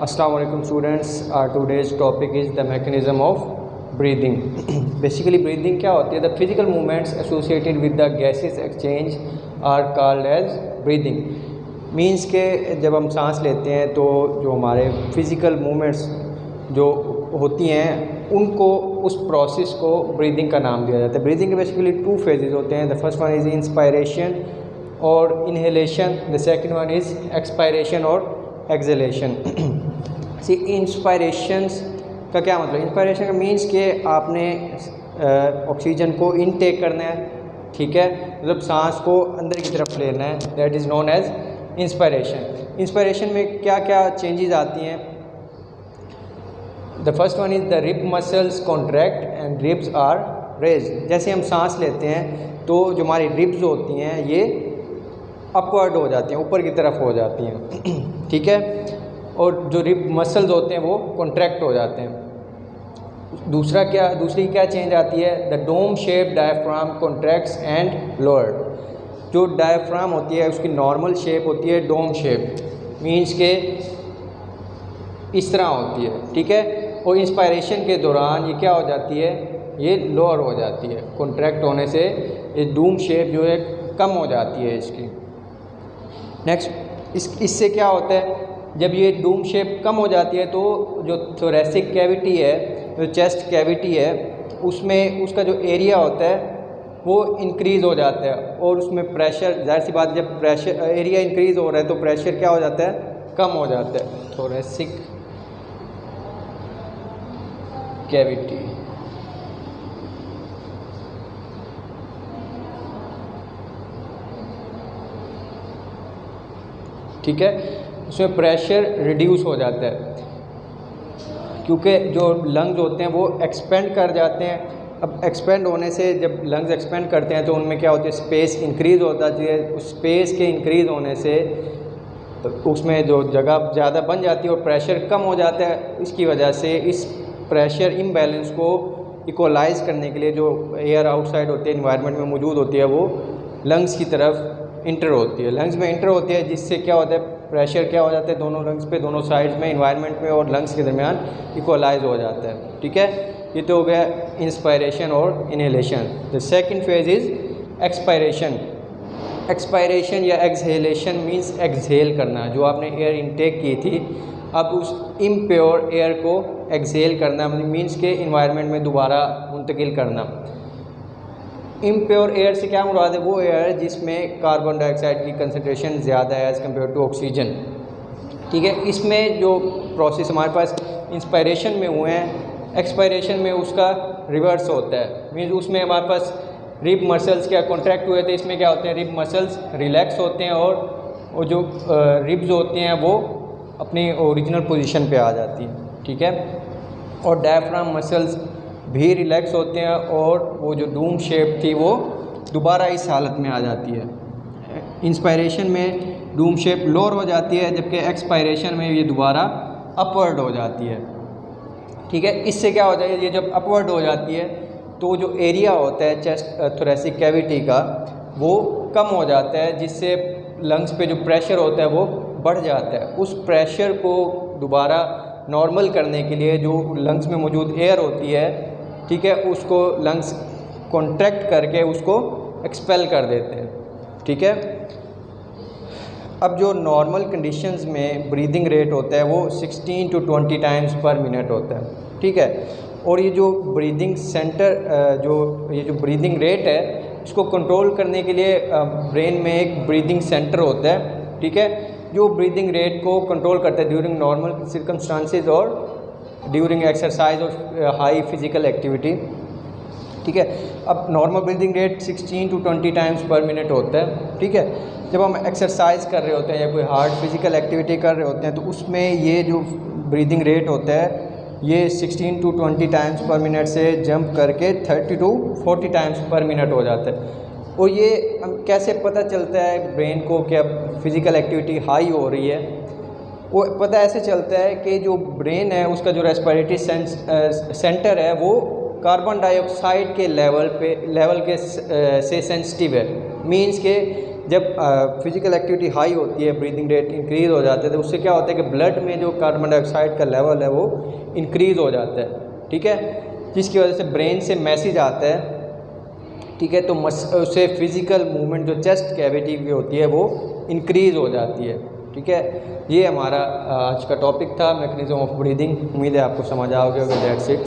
Assalamu alaikum students. Today's topic is the mechanism of breathing. Basically breathing क्या होती है? The physical movements associated with the gases exchange are called as breathing. Means के जब हम सांस लेते हैं तो जो हमारे फिज़िकल मूवमेंट्स जो होती हैं उनको उस प्रोसेस को ब्रीदिंग का नाम दिया जाता है। ब्रीदिंग के बेसिकली 2 फेजेस होते हैं। The first one is inspiration और inhalation, the second one is expiration और एक्सहेलेशन। सी इंस्पायरेशंस का क्या मतलब? इंस्पायरेशन का मीन्स कि आपने ऑक्सीजन को इनटेक करना है, ठीक है, मतलब सांस को अंदर की तरफ लेना है, that is known as inspiration. Inspiration में क्या क्या चेंजेस आती हैं? The first one is the rib muscles contract and ribs are raised. जैसे हम सांस लेते हैं तो जो हमारी रिब्स होती हैं ये अपवर्ड हो जाती हैं, ऊपर की तरफ हो जाती हैं, ठीक है, और जो रिब मसल्स होते हैं वो कॉन्ट्रैक्ट हो जाते हैं। दूसरी क्या चेंज आती है? The dome shape diaphragm contracts and lowered. जो डायफ्राम होती है उसकी नॉर्मल शेप होती है डोम शेप, मीन्स के इस तरह होती है, ठीक है, और इंस्पायरेशन के दौरान ये क्या हो जाती है? ये लोअर हो जाती है। कॉन्ट्रैक्ट होने से ये डोम शेप जो है कम हो जाती है इसकी। नेक्स्ट इससे क्या होता है? जब ये डोम शेप कम हो जाती है तो जो थोरेसिक कैविटी है, जो चेस्ट कैविटी है, उसमें उसका जो एरिया होता है वो इंक्रीज़ हो जाता है और उसमें प्रेशर, जाहिर सी बात, जब प्रेशर एरिया इंक्रीज़ हो रहा है तो प्रेशर क्या हो जाता है? कम हो जाता है। थोरेसिक कैविटी, ठीक है, उसमें प्रेशर रिड्यूस हो जाता है क्योंकि जो लंग्स होते हैं वो एक्सपेंड कर जाते हैं। अब एक्सपेंड होने से, जब लंग्स एक्सपेंड करते हैं तो उनमें क्या होती है? स्पेस इंक्रीज़ होता है। उस स्पेस के इंक्रीज़ होने से उसमें जो जगह ज़्यादा बन जाती है और प्रेशर कम हो जाता है। इसकी वजह से इस प्रेशर इम्बैलेंस को इक्वलाइज करने के लिए जो एयर आउटसाइड होती है, इन्वायरमेंट में मौजूद होती है, वो लंग्स की तरफ इंटर होती है। लंग्स में इंटर होती है जिससे क्या होता है? प्रेशर क्या हो जाता है? दोनों लंग्स पे, दोनों साइड्स में, इन्वायरमेंट में और लंग्स के दरमियान इक्वलाइज हो जाता है, ठीक है। ये तो हो गया इंस्पायरेशन और inhalation. The second phase is expiration. Expiration या एक्सहेलेशन मीन्स एक्सहेल करना। जो आपने एयर इनटेक की थी, अब उस इम्प्योर एयर को एक्सहेल करना, मीन्स के इन्वायरमेंट में दोबारा मुंतकिल करना। इम्प्योर एयर से क्या मुराद है? वो एयर जिसमें कार्बन डाइऑक्साइड की कंसनट्रेशन ज़्यादा है एज़ कम्पेयर टू ऑक्सीजन, ठीक है। इसमें जो प्रोसेस हमारे पास इंस्पायरेशन में हुए हैं, एक्सपायरेशन में उसका रिवर्स होता है। मीन्स उसमें हमारे पास रिब मसल्स क्या कॉन्ट्रैक्ट हुए थे, इसमें क्या होते हैं? रिब मसल्स रिलैक्स होते हैं और जो रिब्स होती हैं वो अपनी ओरिजिनल पोजीशन पे आ जाती हैं, ठीक है, और डायफ्राम मसल्स भी रिलैक्स होते हैं और वो जो डूम शेप थी वो दोबारा इस हालत में आ जाती है। इंस्पायरेशन में डूम शेप लोअर हो जाती है जबकि एक्सपायरेशन में ये दोबारा अपवर्ड हो जाती है, ठीक है। इससे क्या होता है? ये जब अपवर्ड हो जाती है तो जो एरिया होता है चेस्ट थोरेसिक कैविटी का वो कम हो जाता है, जिससे लंग्स पे जो प्रेशर होता है वो बढ़ जाता है। उस प्रेशर को दोबारा नॉर्मल करने के लिए जो लंग्स में मौजूद एयर होती है, ठीक है, उसको लंग्स कॉन्ट्रैक्ट करके उसको एक्सपेल कर देते हैं, ठीक है। अब जो नॉर्मल कंडीशंस में ब्रीदिंग रेट होता है वो 16 to 20 टाइम्स पर मिनट होता है, ठीक है। और ये जो ब्रीदिंग सेंटर, ये जो ब्रीदिंग रेट है, इसको कंट्रोल करने के लिए ब्रेन में एक ब्रीदिंग सेंटर होता है, ठीक है, जो ब्रीदिंग रेट को कंट्रोल करता है ड्यूरिंग नॉर्मल सर्कमस्टांसेस और ड्यूरिंग एक्सरसाइज और हाई फिजिकल एक्टिविटी, ठीक है। अब normal breathing rate 16 to 20 times पर मिनट होता है, ठीक है। जब हम एक्सरसाइज कर रहे होते हैं या कोई हार्ड फिजिकल एक्टिविटी कर रहे होते हैं तो उसमें ये जो ब्रीदिंग रेट होता है ये 16 to 20 टाइम्स पर मिनट से जंप करके 30 to 40 टाइम्स पर मिनट हो जाता है। और ये कैसे पता चलता है ब्रेन को कि अब फिज़िकल एक्टिविटी हाई हो रही है? वो पता ऐसे चलता है कि जो ब्रेन है उसका जो रेस्पिरेटरी सेंटर है वो कार्बन डाइऑक्साइड के लेवल के से सेंसिटिव है। मीन्स के जब फिज़िकल एक्टिविटी हाई होती है, ब्रीदिंग रेट इंक्रीज़ हो जाता है, तो उससे क्या होता है कि ब्लड में जो कार्बन डाइऑक्साइड का लेवल है वो इंक्रीज़ हो जाता है, ठीक है, जिसकी वजह से ब्रेन से मैसेज आता है, ठीक है, तो उससे फिज़िकल मूवमेंट जो चेस्ट कैविटी की होती है वो इंक्रीज़ हो जाती है, ठीक है। ये हमारा आज का टॉपिक था, मैकेनिज्म ऑफ ब्रीदिंग। उम्मीद है आपको समझ आओगे। That's it.